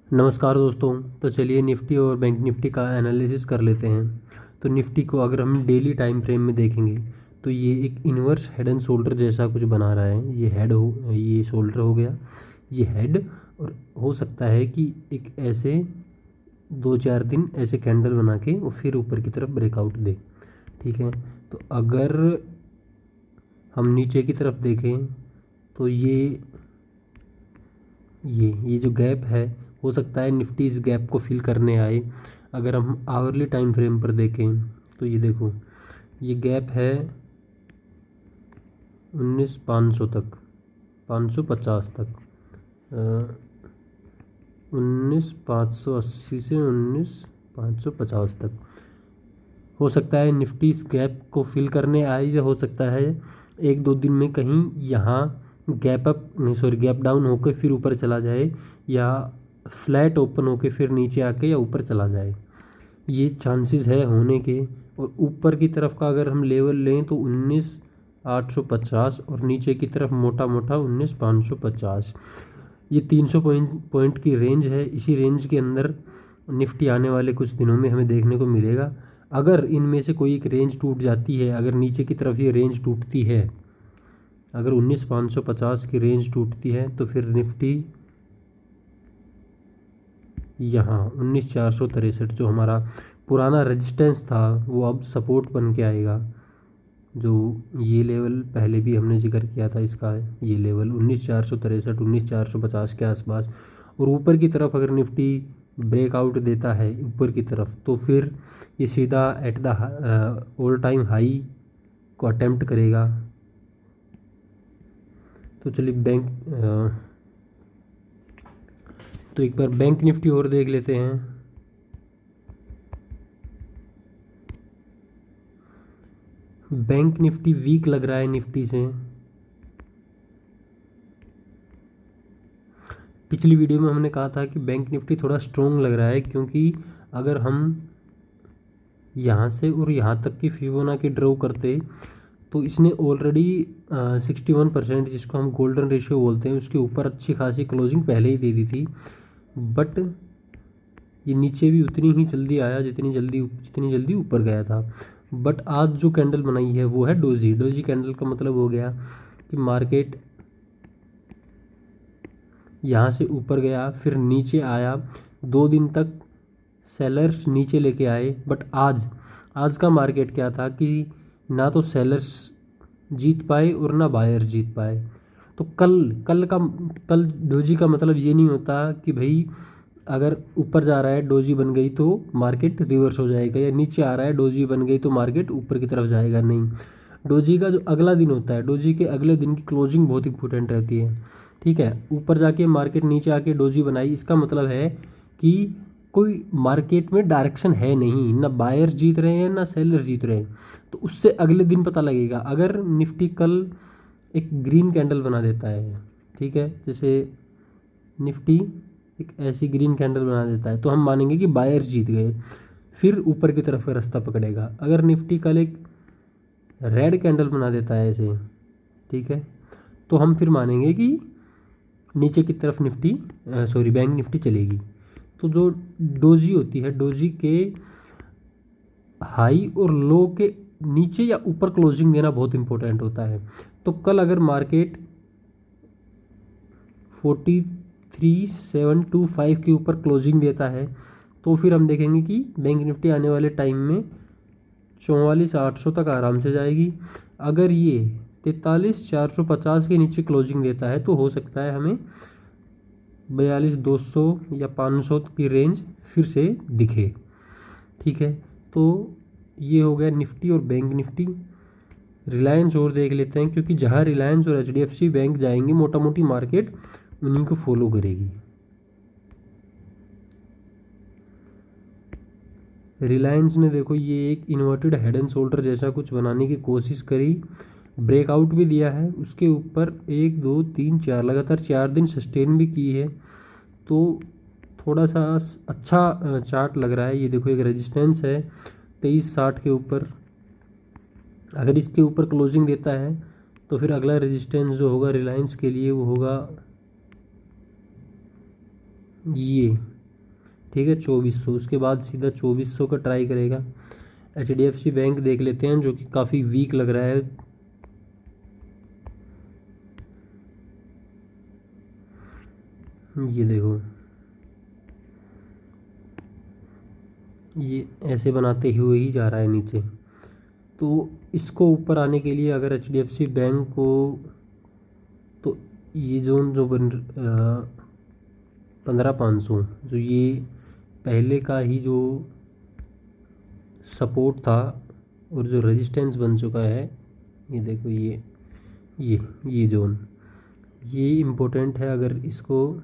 नमस्कार दोस्तों। तो चलिए निफ्टी और बैंक निफ्टी का एनालिसिस कर लेते हैं। तो निफ्टी को अगर हम डेली टाइम फ्रेम में देखेंगे तो ये एक इन्वर्स हेड एंड शोल्डर जैसा कुछ बना रहा है। ये शोल्डर हो गया, ये हेड। और हो सकता है कि एक ऐसे 2-4 दिन ऐसे कैंडल बना के वो फिर ऊपर की तरफ ब्रेकआउट दे। ठीक है, तो अगर हम नीचे की तरफ देखें तो ये जो गैप है, हो सकता है निफ्टी इस गैप को फिल करने आए। अगर हम आवरली टाइम फ्रेम पर देखें तो ये देखो, ये गैप है 19,500 तक, 550 तक, 19,580 से 19,550 तक। हो सकता है निफ्टी इस गैप को फिल करने आए, या हो सकता है 1-2 दिन में कहीं यहाँ गैप डाउन होकर फिर ऊपर चला जाए, या फ्लैट ओपन होकर फिर नीचे आके या ऊपर चला जाए। ये चांसेस है होने के। और ऊपर की तरफ का अगर हम लेवल लें तो 19,850 और नीचे की तरफ मोटा मोटा 19,550। ये 300 पॉइंट की रेंज है। इसी रेंज के अंदर निफ्टी आने वाले कुछ दिनों में हमें देखने को मिलेगा। अगर इनमें से कोई एक रेंज टूट जाती है, अगर नीचे की तरफ ये रेंज टूटती है, अगर 19,550 की रेंज टूटती है तो फिर निफ्टी यहाँ 19,463 जो हमारा पुराना रेजिस्टेंस था वो अब सपोर्ट बन के आएगा। जो ये लेवल पहले भी हमने जिक्र किया था इसका, ये लेवल 19,463 19,450 के आसपास। और ऊपर की तरफ अगर निफ्टी ब्रेकआउट देता है ऊपर की तरफ तो फिर ये सीधा at the all time high को अटेम्प्ट करेगा। तो चलिए तो एक बार बैंक निफ्टी और देख लेते हैं। बैंक निफ्टी वीक लग रहा है निफ्टी से। पिछली वीडियो में हमने कहा था कि बैंक निफ्टी थोड़ा स्ट्रोंग लग रहा है, क्योंकि अगर हम यहाँ से और यहाँ तक की फिबोनाची ड्रॉ करते तो इसने ऑलरेडी 61%, जिसको हम गोल्डन रेशियो बोलते हैं, उसके ऊपर अच्छी खासी क्लोजिंग पहले ही दे दी थी। बट ये नीचे भी उतनी ही जल्दी आया जितनी जल्दी ऊपर गया था। बट आज जो कैंडल बनाई है वो है डोजी कैंडल का मतलब हो गया कि मार्केट यहाँ से ऊपर गया फिर नीचे आया। 2 दिन तक सेलर्स नीचे लेके आए। बट आज का मार्केट क्या था कि ना तो सेलर्स जीत पाए और ना बायर जीत पाए। तो कल डोजी का मतलब ये नहीं होता कि भाई अगर ऊपर जा रहा है डोजी बन गई तो मार्केट रिवर्स हो जाएगा, या नीचे आ रहा है डोजी बन गई तो मार्केट ऊपर की तरफ जाएगा। नहीं, डोजी का जो अगला दिन होता है, डोजी के अगले दिन की क्लोजिंग बहुत इंपॉर्टेंट रहती है। ठीक है, ऊपर जाके मार्केट नीचे आके डोजी बनाई, इसका मतलब है कि कोई मार्केट में डायरेक्शन है नहीं, ना बायर जीत रहे हैं ना सेलर जीत रहे हैं। तो उससे अगले दिन पता लगेगा। अगर निफ्टी कल एक ग्रीन कैंडल बना देता है, ठीक है, जैसे निफ्टी एक ऐसी ग्रीन कैंडल बना देता है, तो हम मानेंगे कि बायर जीत गए, फिर ऊपर की तरफ का रास्ता पकड़ेगा। अगर निफ्टी कल एक रेड कैंडल बना देता है ऐसे, ठीक है, तो हम फिर मानेंगे कि नीचे की तरफ बैंक निफ्टी चलेगी। तो जो डोजी होती है, डोजी के हाई और लो के नीचे या ऊपर क्लोजिंग देना बहुत इंपॉर्टेंट होता है। तो कल अगर मार्केट 43,725 के ऊपर क्लोजिंग देता है तो फिर हम देखेंगे कि बैंक निफ्टी आने वाले टाइम में 44,800 तक आराम से जाएगी। अगर ये 43,450 के नीचे क्लोजिंग देता है तो हो सकता है हमें 42,200 या 500 की रेंज फिर से दिखे। ठीक है, तो ये हो गया निफ्टी और बैंक निफ्टी। रिलायंस और देख लेते हैं, क्योंकि जहाँ रिलायंस और HDFC बैंक जाएंगे मोटा मोटी मार्केट उन्हीं को फॉलो करेगी। रिलायंस ने देखो ये एक इन्वर्टेड हेड एंड शोल्डर जैसा कुछ बनाने की कोशिश करी, ब्रेकआउट भी दिया है उसके ऊपर 1 2 3 4 लगातार 4 दिन सस्टेन भी की है। तो थोड़ा सा अच्छा चार्ट लग रहा है। ये देखो एक रेजिस्टेंस है 2360 के ऊपर, अगर इसके ऊपर क्लोजिंग देता है तो फिर अगला रेजिस्टेंस जो होगा रिलायंस के लिए वो होगा ये ठीक है 2400, उसके बाद सीधा 2400 का ट्राई करेगा। HDFC बैंक देख लेते हैं जो कि काफ़ी वीक लग रहा है। ये देखो, ये ऐसे बनाते हुए ही जा रहा है नीचे। तो इसको ऊपर आने के लिए अगर HDFC बैंक को, तो ये जोन जो 15,500 जो ये पहले का ही जो सपोर्ट था और जो रेजिस्टेंस बन चुका है, ये देखो ये जोन, ये इम्पोर्टेंट है। अगर इसको,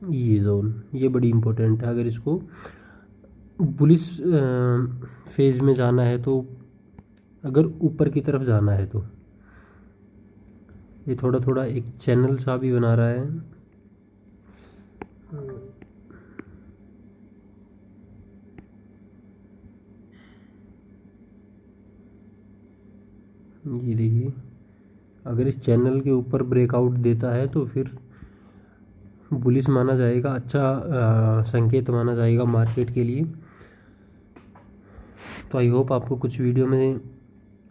ये जोन ये बड़ी इम्पोर्टेंट है। अगर इसको बुलिश फेज़ में जाना है, तो अगर ऊपर की तरफ जाना है तो ये थोड़ा थोड़ा एक चैनल सा भी बना रहा है। ये देखिए, अगर इस चैनल के ऊपर ब्रेकआउट देता है तो फिर बुलिश माना जाएगा, अच्छा संकेत माना जाएगा मार्केट के लिए। तो आई होप आपको कुछ वीडियो में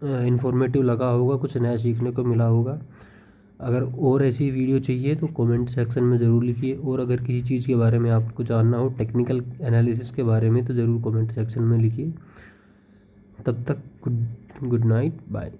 इन्फॉर्मेटिव लगा होगा, कुछ नया सीखने को मिला होगा। अगर और ऐसी वीडियो चाहिए तो कमेंट सेक्शन में ज़रूर लिखिए, और अगर किसी चीज़ के बारे में आपको जानना हो, टेक्निकल एनालिसिस के बारे में, तो ज़रूर कमेंट सेक्शन में लिखिए। तब तक गुड नाइट, बाय।